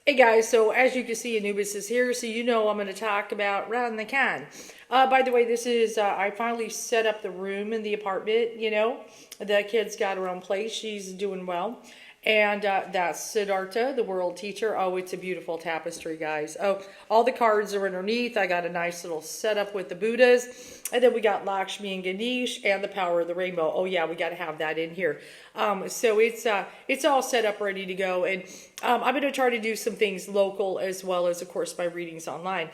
Hey guys, so as you can see, Anubis is here, so you know I'm going to talk about Round the Can. By the way, this is, I finally set up the room in the apartment, you know. The kid's got her own place, she's doing well. And that's Siddhartha, the world teacher. Oh, it's a beautiful tapestry, guys. Oh, all the cards are underneath. I got a nice little setup with the Buddhas. And then we got Lakshmi and Ganesh and the power of the rainbow. Oh yeah, we got to have that in here. So it's all set up, ready to go. And I'm going to try to do some things local as well as, of course, my readings online.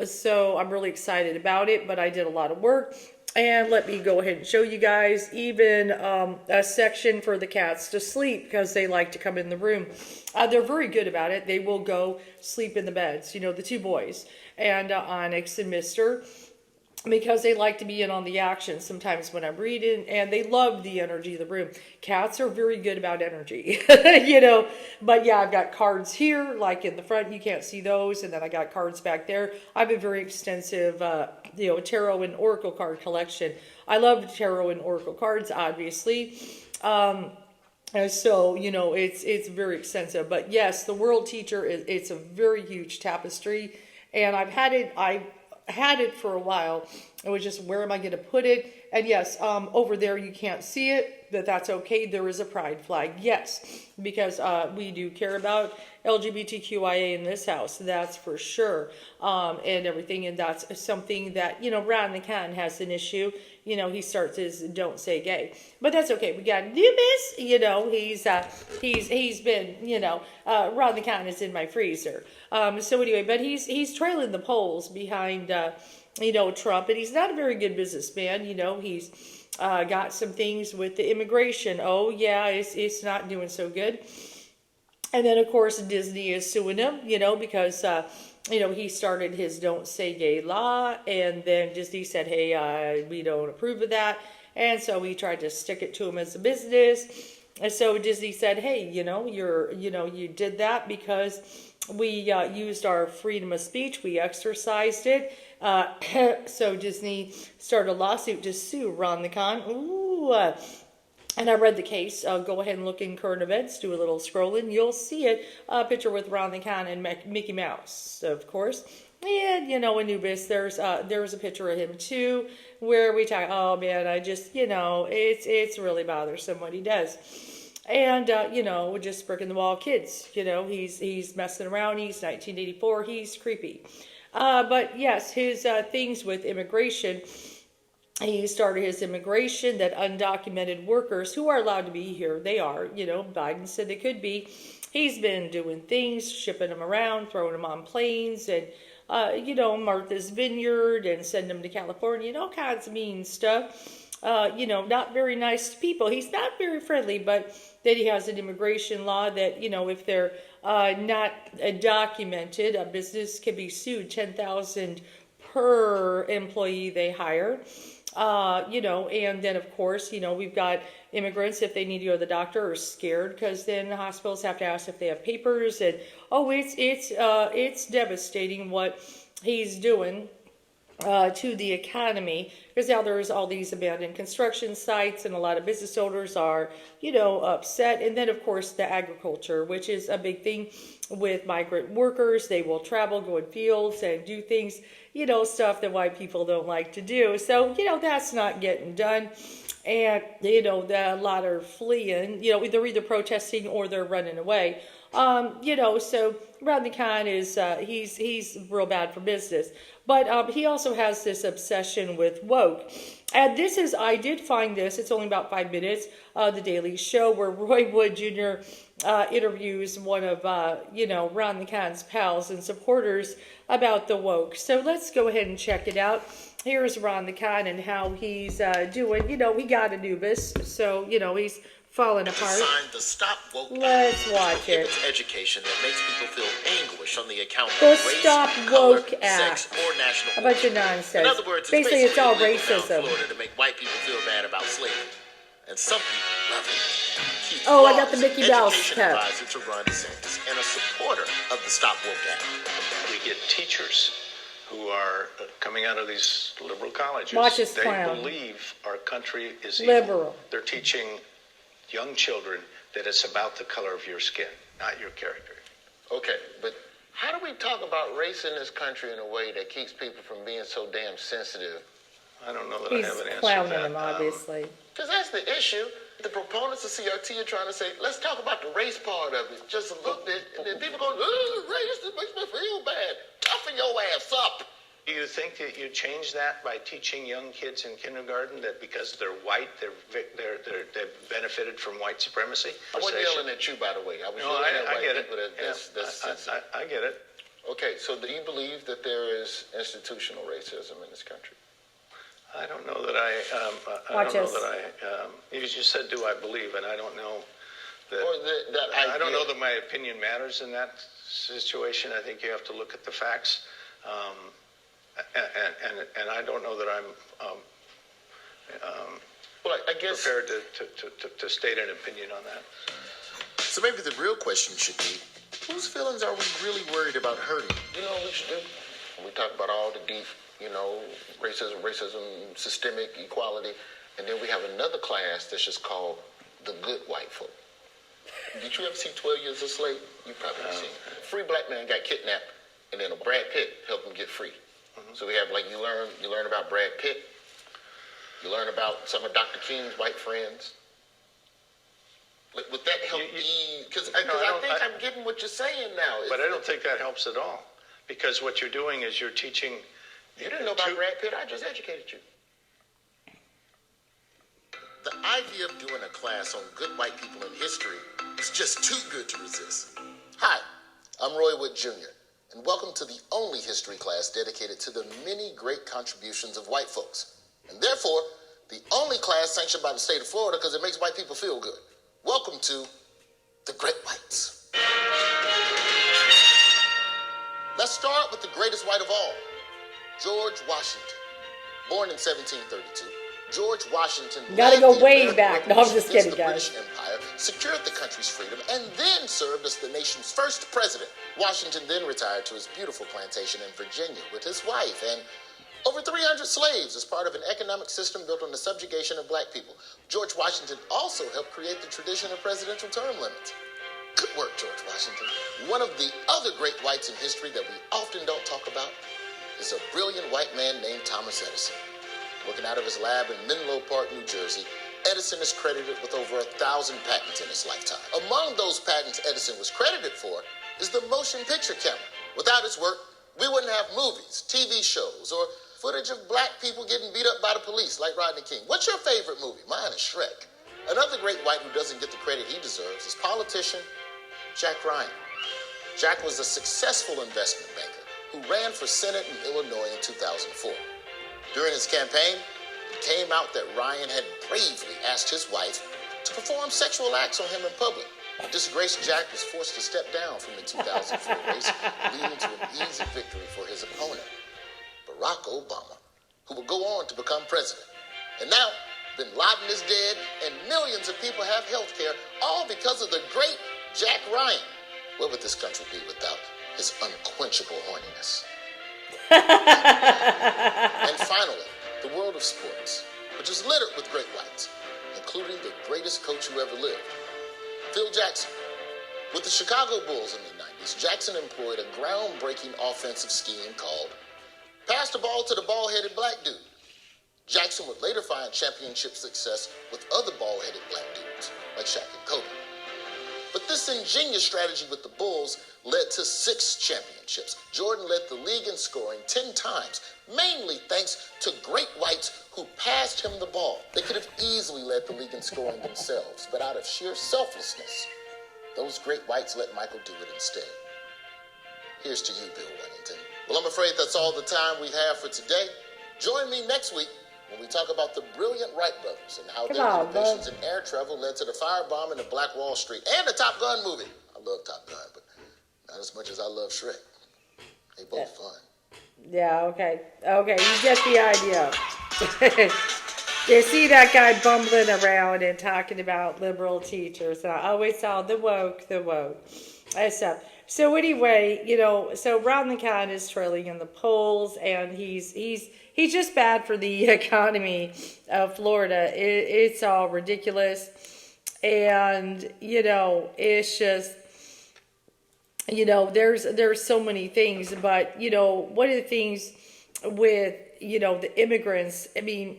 So I'm really excited about it, but I did a lot of work. And let me go ahead and show you guys even a section for the cats to sleep because they like to come in the room. They're very good about it. They will go sleep in the beds, you know, the two boys, and Onyx and Mister, because they like to be in on the action sometimes when I'm reading, and they love the energy of the room. Cats are very good about energy, you know. But yeah, I've got cards here, like in the front, you can't see those, and then I got cards back there. I have a very extensive, you know, tarot and oracle card collection. I love tarot and oracle cards, obviously. And so, you know, it's very extensive. But yes, the world teacher it's a very huge tapestry, and I had it for a while. It was just, where am I going to put it? And yes, over there you can't see it, but that's okay. There is a pride flag, yes, because we do care about LGBTQIA in this house, that's for sure, and everything. And that's something that, you know, Ron McCann has an issue. You know, he starts his "Don't Say Gay," but that's okay. We got Nubis. You know, he's been, you know, Ron McCann is in my freezer. So anyway, but he's trailing the polls behind, you know, Trump, and he's not a very good businessman. You know, he's got some things with the immigration. Oh yeah, it's not doing so good. And then of course Disney is suing him, you know, because you know, he started his "Don't Say Gay" law, and then Disney said, hey, we don't approve of that, and so we tried to stick it to him as a business. And so Disney said, hey, you know, you did that because we used our freedom of speech, we exercised it. So Disney started a lawsuit to sue Ron the Con. Ooh, and I read the case. Go ahead and look in current events, do a little scrolling. You'll see it. A picture with Ron the Con and Mickey Mouse, of course. And, you know, Anubis, there's a picture of him too, where we talk, oh man, I just, you know, it's really bothersome what he does. And, you know, just brick in the wall kids, you know, he's messing around. He's 1984. He's creepy. But yes, his things with immigration, he started his immigration that undocumented workers who are allowed to be here, they are, you know, Biden said they could be. He's been doing things, shipping them around, throwing them on planes, and, you know, Martha's Vineyard, and sending them to California, and all kinds of mean stuff. You know, not very nice to people. He's not very friendly, but then he has an immigration law that, you know, if they're not documented, a business can be sued $10,000 per employee they hire. You know, and then of course, you know, we've got immigrants, if they need to go to the doctor, are scared because then the hospitals have to ask if they have papers, and oh, it's devastating what he's doing to the economy, because now there's all these abandoned construction sites, and a lot of business owners are, you know, upset. And then of course the agriculture, which is a big thing with migrant workers. They will travel, go in fields, and do things, you know, stuff that white people don't like to do. So, you know, that's not getting done. And, you know, a lot are fleeing, you know, they're either protesting or they're running away. You know, so Rodney Khan is, he's real bad for business. But he also has this obsession with woke. And this is, I did find this, it's only about 5 minutes, The Daily Show, where Roy Wood Jr. Interviews one of, you know, Ron Khan's pals and supporters about the woke. So let's go ahead and check it out. Here's Ron Khan and how he's doing. You know, he got Anubis, so, you know, he's falling apart. The Stop Woke Let's Act watch it. prohibits education that makes people feel anguish on the account The of race, Stop color, Woke Act. sex, or national A bunch of origin. nonsense. In other words, Basically, it's all illegal now in racism. Florida to make white people feel bad about slavery. And some people love it. Keith Oh, I Laws, got the Mickey Mouse education cup. advisor to Ron DeSantis and a supporter of the Stop Woke Act. We get teachers who are coming out of these liberal colleges. Watch this They clown. believe our country is evil. Liberal. They're teaching young children that it's about the color of your skin, not your character. Okay, but how do we talk about race in this country in a way that keeps people from being so damn sensitive? I don't know that He's I have an answer to clowning that. him, obviously. Because that's the issue. The proponents of CRT are trying to say, let's talk about the race part of it just a little bit. And then people go, race, it makes me feel bad. Toughen your ass up. Do you think that you change that by teaching young kids in kindergarten that because they're white, they've benefited from white supremacy? I wasn't yelling at you, by the way. I was yelling at white get people it. I get it. Okay, so do you believe that there is institutional racism in this country? I don't know that I Watch don't us. know that you just said, do I believe? And I don't know that, Or that I don't know that my opinion matters in that situation. I think you have to look at the facts. And I don't know that I'm well, I guess prepared to state an opinion on that. so. Maybe the real question should be, whose feelings are we really worried about hurting? You know what we should do? We talk about all the deep, racism, systemic equality, and then we have another class that's just called the good white folk. Did you ever see 12 Years a Slave? You probably have seen it. Free black man got kidnapped, and then Brad Pitt helped him get free. So we have, you learn about Brad Pitt. You learn about some of Dr. King's white friends. Would that help ease? Because I think I'm getting what you're saying now. But I don't think that helps at all, because what you're doing is you're teaching. You didn't know about Brad Pitt. I just educated you. The idea of doing a class on good white people in history is just too good to resist. Hi, I'm Roy Wood Jr., and welcome to the only history class dedicated to the many great contributions of white folks, and therefore the only class sanctioned by the state of Florida because it makes white people feel good. Welcome to the Great Whites. Let's start with the greatest white of all, George Washington. Born in 1732, George Washington Gotta led go the way American back. No, I'm Revolution just against kidding, the guys. British Empire, secured the country's freedom, and then served as the nation's first president. Washington then retired to his beautiful plantation in Virginia with his wife and over 300 slaves as part of an economic system built on the subjugation of black people. George Washington also helped create the tradition of presidential term limits. Good work, George Washington. One of the other great whites in history that we often don't talk about is a brilliant white man named Thomas Edison. Working out of his lab in Menlo Park, New Jersey, Edison is credited with over 1,000 patents in his lifetime. Among those patents Edison was credited for is the motion picture camera. Without his work, we wouldn't have movies, TV shows, or footage of black people getting beat up by the police like Rodney King. What's your favorite movie? Mine is Shrek. Another great white who doesn't get the credit he deserves is politician Jack Ryan. Jack was a successful investment banker who ran for Senate in Illinois in 2004. During his campaign, it came out that Ryan had bravely asked his wife to perform sexual acts on him in public. Disgraced Jack was forced to step down from the 2004 race, leading to an easy victory for his opponent, Barack Obama, who would go on to become president. And now, Bin Laden is dead, and millions of people have health care, all because of the great Jack Ryan. Where would this country be without his unquenchable horniness? And finally, the world of sports, which is littered with great whites, including the greatest coach who ever lived, Phil Jackson. With the Chicago Bulls in the 90s, Jackson employed a groundbreaking offensive scheme called pass the ball to the ball-headed black dude. Jackson would later find championship success with other ball-headed black dudes, like Shaq and Kobe. But this ingenious strategy with the Bulls led to 6 championships. Jordan led the league in scoring 10 times, mainly thanks to great whites who passed him the ball. They could have easily led the league in scoring themselves, but out of sheer selflessness, those great whites let Michael do it instead. Here's to you, Bill Wennington. Well, I'm afraid that's all the time we have for today. Join me next week when we talk about the brilliant Wright brothers and how their innovations in air travel led to the firebomb in the Black Wall Street and the Top Gun movie. I love Top Gun, but not as much as I love Shrek. They both fun. Yeah, okay. Okay, you get the idea. You see that guy bumbling around and talking about liberal teachers. And I always saw the woke. And stuff. So anyway, so Ron Khan is trailing in the polls, and he's just bad for the economy of Florida. It's all ridiculous, and it's just there's so many things, but one of the things with the immigrants, I mean,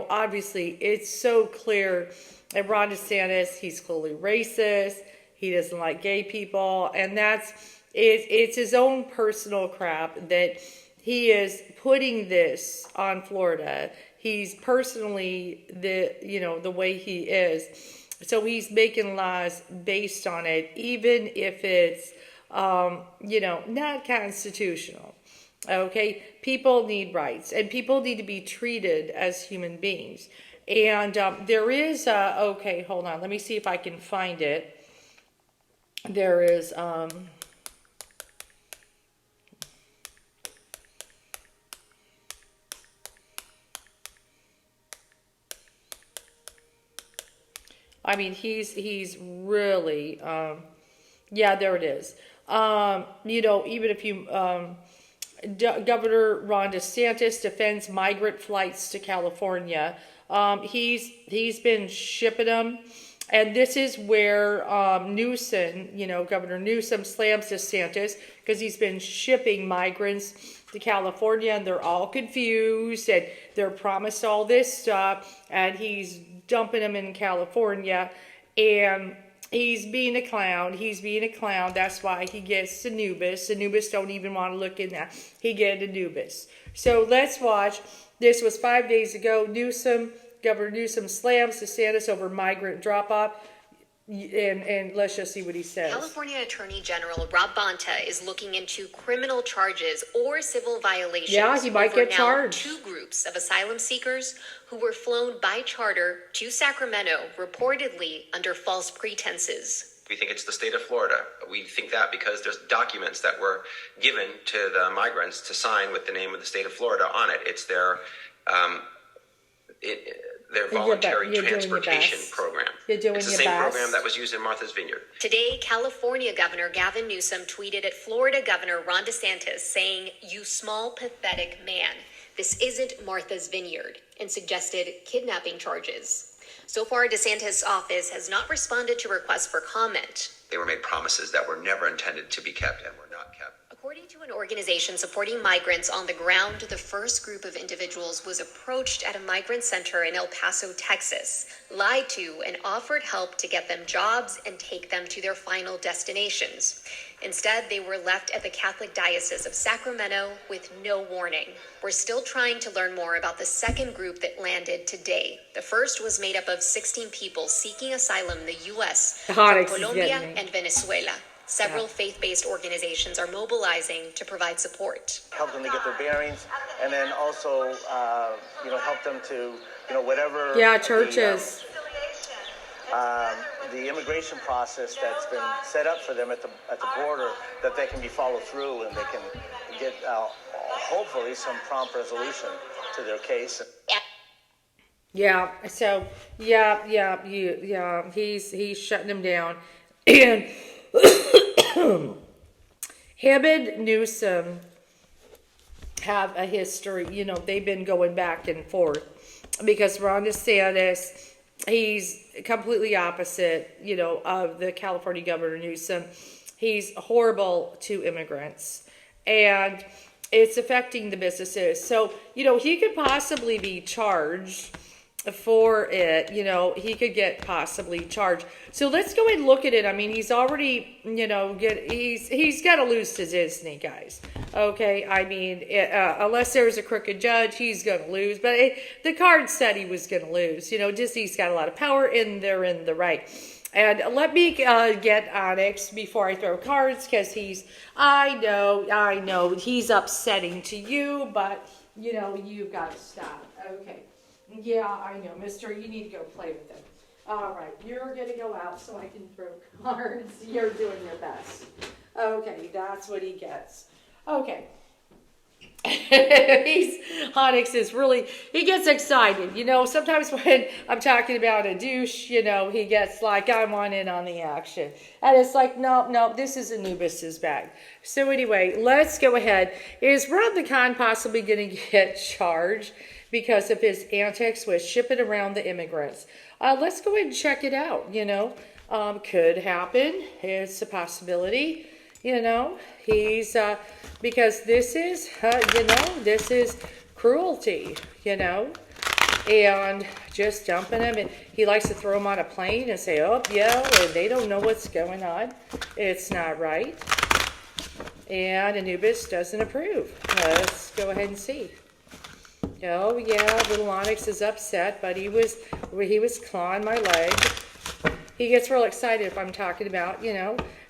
obviously it's so clear that Ron DeSantis, he's clearly racist. He doesn't like gay people, and it's his own personal crap that he is putting this on Florida. He's personally the way he is, so he's making laws based on it, even if it's not constitutional. Okay, people need rights, and people need to be treated as human beings. And there is okay, hold on, let me see if I can find it. There is I mean, he's really yeah, there it is. Even if you Governor Ron DeSantis defends migrant flights to California. He's been shipping them, and this is where Newsom, Governor Newsom slams DeSantis because he's been shipping migrants to California, and they're all confused, and they're promised all this stuff, and he's dumping them in California, and he's being a clown. That's why he gets Anubis. Anubis don't even want to look in that. He get Anubis. So let's watch. This was 5 days ago. Governor Newsom slams DeSantis over migrant drop-off. And let's just see what he says. California Attorney General Rob Bonta is looking into criminal charges or civil violations. Yeah, he might get charged. Two groups of asylum seekers who were flown by charter to Sacramento, reportedly under false pretenses. We think it's the state of Florida. We think that because there's documents that were given to the migrants to sign with the name of the state of Florida on it. It's their voluntary transportation program. It's the same program that was used in Martha's Vineyard. Today, California Governor Gavin Newsom tweeted at Florida Governor Ron DeSantis saying, "You small, pathetic man. This isn't Martha's Vineyard," and suggested kidnapping charges. So far, DeSantis' office has not responded to requests for comment. They were made promises that were never intended to be kept and were not kept. According to an organization supporting migrants on the ground, the first group of individuals was approached at a migrant center in El Paso, Texas, lied to, and offered help to get them jobs and take them to their final destinations. Instead, they were left at the Catholic Diocese of Sacramento with no warning. We're still trying to learn more about the second group that landed today. The first was made up of 16 people seeking asylum in the U.S. from Colombia and Venezuela. Several faith-based organizations are mobilizing to provide support. Help them to get their bearings, and then also, help them to, whatever. Yeah, churches. The immigration process that's been set up for them at the border, that they can be followed through and they can get hopefully some prompt resolution to their case. Yeah. So he's shutting them down, and him and Newsom have a history. They've been going back and forth because Ron DeSantis, he's completely opposite, of the California Governor Newsom. He's horrible to immigrants, and it's affecting the businesses. So, he could possibly be charged for it. He could get possibly charged. So let's go ahead and look at it. I mean, he's already, he's got to lose to Disney, guys. Okay, I mean, unless there's a crooked judge, he's going to lose. But the card said he was going to lose. Disney's got a lot of power, and they're in the right. And let me get Onyx before I throw cards, because I know, he's upsetting to you, but, you've got to stop. Okay. Yeah, I know, mister, you need to go play with them. All right, you're going to go out so I can throw cards. You're doing your best. Okay, that's what he gets. Okay. Onyx is really, he gets excited. Sometimes when I'm talking about a douche, he gets like, I want in on the action. And it's like, no, this is Anubis's bag. So anyway, let's go ahead. Is Rob the Con possibly going to get charged because of his antics with shipping around the immigrants? Let's go ahead and check it out, could happen. It's a possibility. You know, he's, because this is, this is cruelty, and just dumping him. And he likes to throw him on a plane and say, oh, yeah, and they don't know what's going on. It's not right. And Anubis doesn't approve. Let's go ahead and see. Oh, yeah, little Onyx is upset, but he was clawing my leg. He gets real excited if I'm talking about,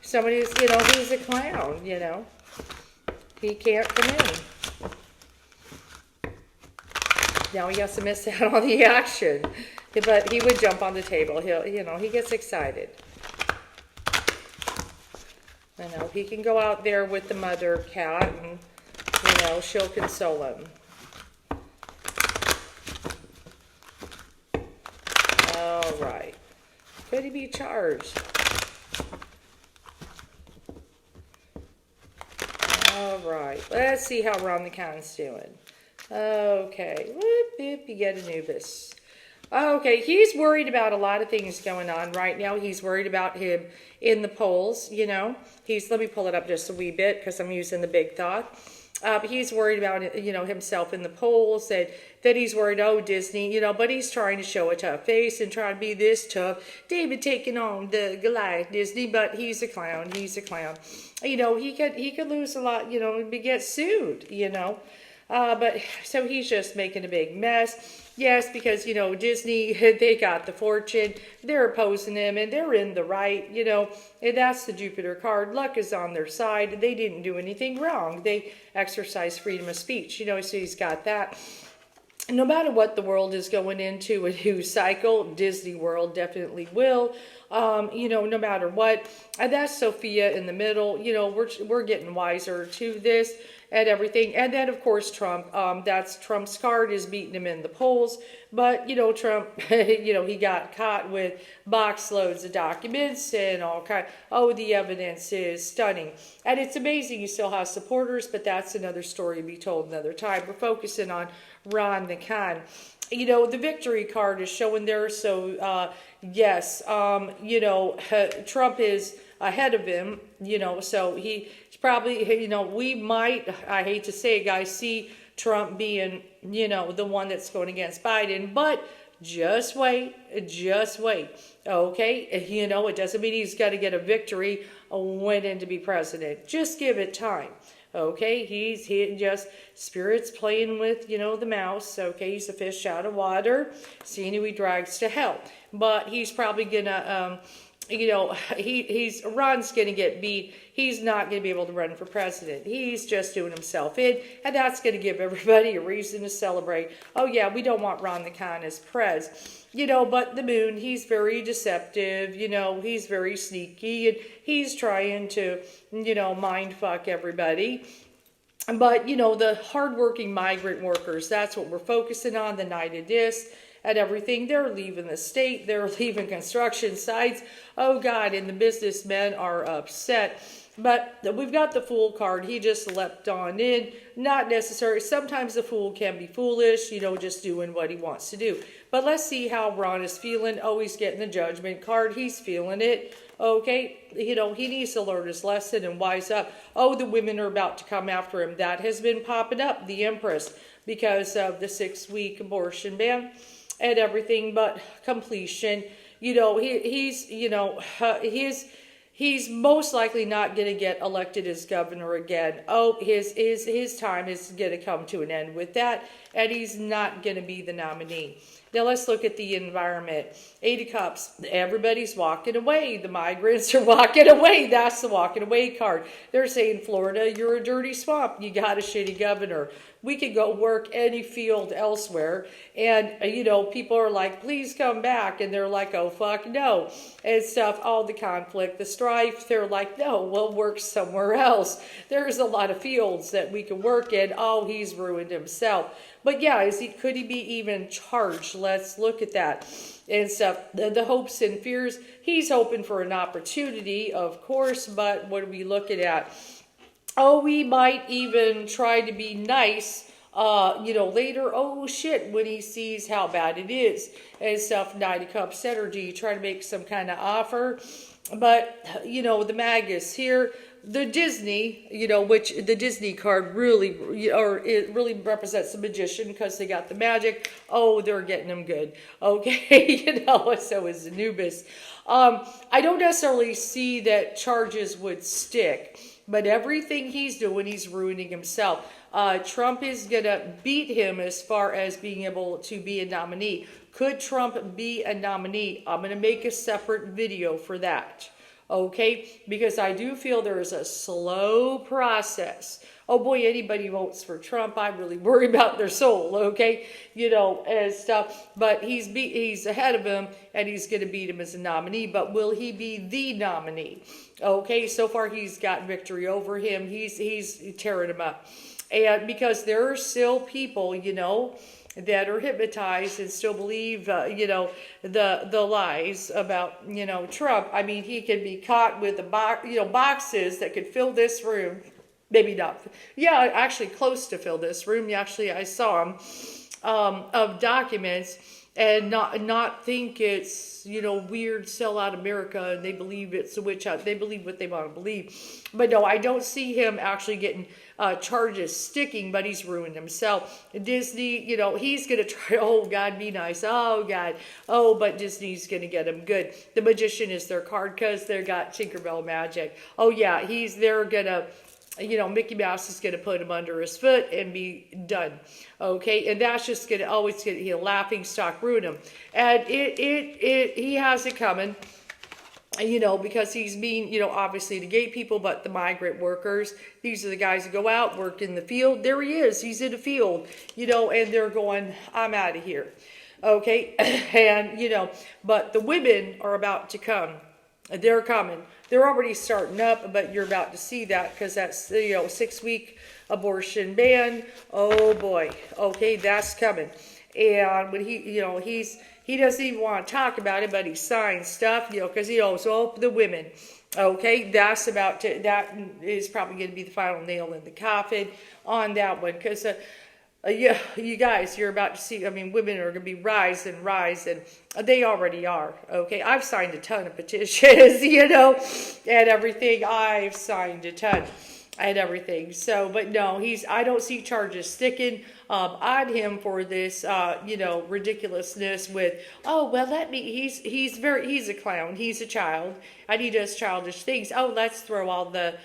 somebody who's, he's a clown, He can't come in. Now he has to miss out on the action. But he would jump on the table. He gets excited. He can go out there with the mother cat and, she'll console him. All right. Could he be charged? All right. Let's see how Ron the Con's doing. Okay. Whoop, you get Anubis. Okay, he's worried about a lot of things going on right now. He's worried about him in the polls, let me pull it up just a wee bit because I'm using the big thought. He's worried about, himself in the polls, that he's worried, Disney, but he's trying to show a tough face and try to be this tough. David taking on the Goliath, Disney, but he's a clown. He's a clown. He could lose a lot, and get sued, but so he's just making a big mess. Yes, because, Disney, they got the fortune, they're opposing him, and they're in the right, and that's the Jupiter card. Luck is on their side. They didn't do anything wrong. They exercise freedom of speech, so he's got that. No matter what the world is going into a new cycle, Disney World definitely will, no matter what. And that's Sophia in the middle. We're getting wiser to this and everything. And then, of course, Trump, that's Trump's card is beating him in the polls. But, Trump, he got caught with box loads of documents and all kind. Oh, the evidence is stunning. And it's amazing he still has supporters, but that's another story to be told another time. We're focusing on Ron the Con. The victory card is showing there. So, yes, Trump is ahead of him, so he's probably, we might, I hate to say it, guys, see Trump being, the one that's going against Biden, but just wait, okay? It doesn't mean he's got to get a victory went in to be president. Just give it time. Okay, he just spirits playing with, the mouse. Okay, he's a fish out of water, seeing who he drags to hell. But he's probably gonna, Ron's gonna get beat. He's not gonna be able to run for president. He's just doing himself in, and that's gonna give everybody a reason to celebrate. Oh yeah, we don't want Ron the Con as prez. But the moon, he's very deceptive, he's very sneaky, and he's trying to, mind fuck everybody. But, the hardworking migrant workers, that's what we're focusing on, the Knight of Discs and everything. They're leaving the state, they're leaving construction sites. Oh God, and the businessmen are upset. But we've got the Fool card. He just leapt on in. Not necessary. Sometimes the Fool can be foolish, just doing what he wants to do. But let's see how Ron is feeling. Oh, he's getting the Judgment card. He's feeling it. Okay, he needs to learn his lesson and wise up. Oh, the women are about to come after him. That has been popping up, the Empress, because of the 6-week abortion ban and everything. But completion, he's most likely not going to get elected as governor again. Oh, his time is going to come to an end with that, and he's not going to be the nominee. Now let's look at the environment. 8 of Cups. Everybody's walking away. The migrants are walking away. That's the walking away card. They're saying, Florida, you're a dirty swamp. You got a shitty governor. We could go work any field elsewhere. And, people are like, please come back. And they're like, oh, fuck no. And stuff, all the conflict, the strife. They're like, no, we'll work somewhere else. There's a lot of fields that we can work in. Oh, he's ruined himself. But yeah, could he be even charged? Let's look at that. And stuff, the hopes and fears. He's hoping for an opportunity, of course, but what are we looking at? Oh, we might even try to be nice, later. Oh, shit, when he sees how bad it is. And stuff, 9 of Cups energy, try to make some kind of offer. But, the Magus here, the Disney, which the Disney card really, or it really represents the magician because they got the magic. Oh, they're getting them good. Okay, so is Anubis. I don't necessarily see that charges would stick, but everything he's doing, he's ruining himself. Trump is going to beat him as far as being able to be a nominee. Could Trump be a nominee? I'm going to make a separate video for that. Okay, because I do feel there is a slow process. Oh boy, anybody who votes for Trump, I really worry about their soul, okay? And stuff. But he's ahead of him, and he's going to beat him as a nominee. But will he be the nominee? Okay, so far he's got victory over him. He's tearing him up. And because there are still people, that are hypnotized and still believe, the lies about, Trump. I mean, he could be caught with boxes that could fill this room. Maybe not. Yeah, actually close to fill this room. Actually, I saw him, of documents and not think it's, weird sell out America and they believe it's a witch hunt. They believe what they want to believe. But no, I don't see him actually getting charges sticking, but he's ruined himself. Disney, he's going to try, oh God, be nice. Oh God. Oh, but Disney's going to get him good. The magician is their card because they got Tinkerbell magic. Oh yeah, they're going to, Mickey Mouse is going to put him under his foot and be done. Okay, and that's just going to always get a laughing stock, ruin him. And he has it coming, because he's mean, obviously to gay people, but the migrant workers, these are the guys that go out, work in the field. There he is, he's in the field, and they're going, I'm out of here. Okay, and, but the women are about to come. They're coming. They're already starting up, but you're about to see that because that's, 6-week abortion ban. Oh boy. Okay, that's coming. And when he doesn't even want to talk about it, but he signs stuff, because he knows, the women. Okay, that is probably going to be the final nail in the coffin on that one because, you guys, you're about to see, women are going to be rise and they already are, okay? I've signed a ton of petitions, and everything. I've signed a ton and everything. So, but no, I don't see charges sticking on him for this, ridiculousness with, he's a clown, he's a child, and he does childish things. Oh, let's throw all the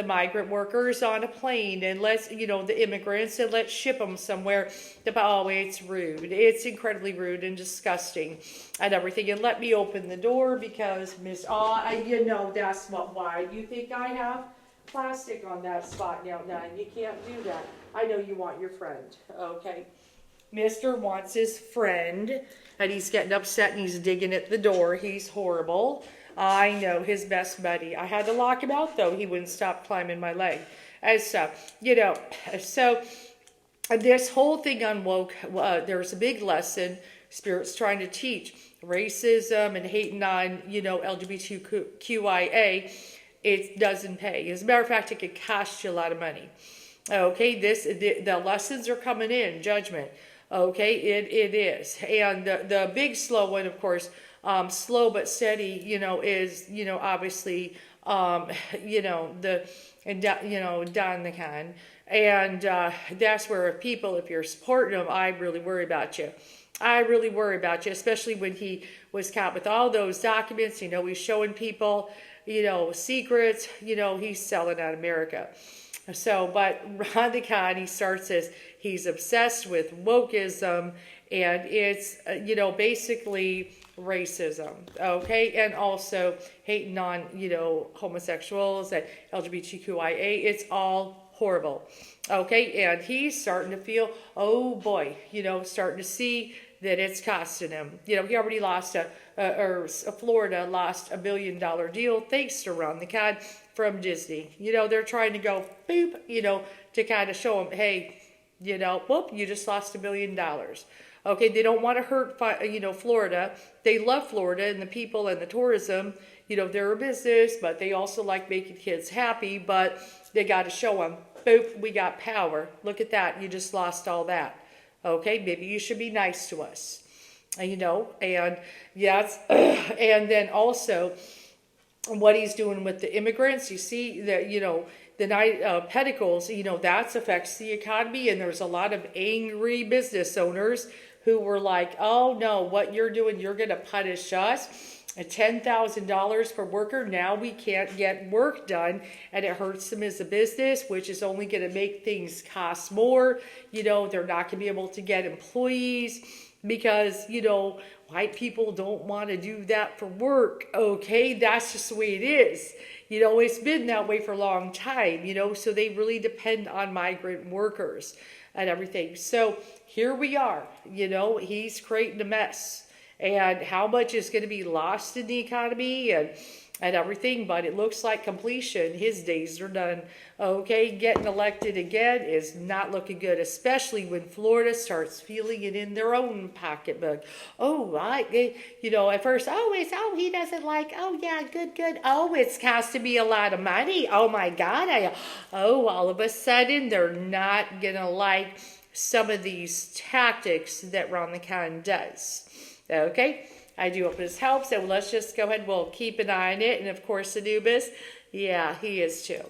migrant workers on a plane and let's, the immigrants, and let's ship them somewhere. Oh, it's rude. It's incredibly rude and disgusting and everything. And let me open the door because that's why you think I have plastic on that spot now. No, you can't do that. I know you want your friend. Okay. Mr. wants his friend and he's getting upset and he's digging at the door. He's horrible. I know, his best buddy. I had to lock him out, though. He wouldn't stop climbing my leg. And stuff, So, this whole thing on woke, there's a big lesson Spirit's trying to teach. Racism and hating on, LGBTQIA, it doesn't pay. As a matter of fact, it could cost you a lot of money. Okay, the lessons are coming in, judgment. Okay, it is. And the big slow one, of course, slow but steady, is, obviously, Don the Con. And that's where people, if you're supporting them, I really worry about you. I really worry about you, especially when he was caught with all those documents. He's showing people, secrets. He's selling out America. So, but Ron the Con, he starts as he's obsessed with wokeism, and it's, basically racism, okay, and also hating on, homosexuals and LGBTQIA. It's all horrible, okay, and he's starting to feel, oh boy, starting to see that it's costing him. He already lost Florida lost $1 billion deal thanks to Ron the Con from Disney. They're trying to go boop, to kind of show him, hey, whoop, you just lost $1 billion. Okay, they don't want to hurt, Florida. They love Florida and the people and the tourism. They're a business, but they also like making kids happy. But they got to show them, boop, we got power. Look at that. You just lost all that. Okay, maybe you should be nice to us. And yes, and then also, what he's doing with the immigrants. You see that, the night pedicles, that affects the economy. And there's a lot of angry business owners who were like, oh no, what you're doing, you're going to punish us. At $10,000 per worker, now we can't get work done, and it hurts them as a business, which is only going to make things cost more. They're not going to be able to get employees because, white people don't want to do that for work. Okay, that's just the way it is. It's been that way for a long time, so they really depend on migrant workers and everything. So here we are, he's creating a mess. And how much is going to be lost in the economy and everything, but it looks like completion. His days are done. Okay, getting elected again is not looking good, especially when Florida starts feeling it in their own pocketbook. At first, he doesn't like, good. It has to be a lot of money. Oh my God. All of a sudden, they're not going to like some of these tactics that Ron LeCun does. Okay, I do hope this helps. So let's just go ahead. We'll keep an eye on it. And of course, Anubis, yeah, he is too.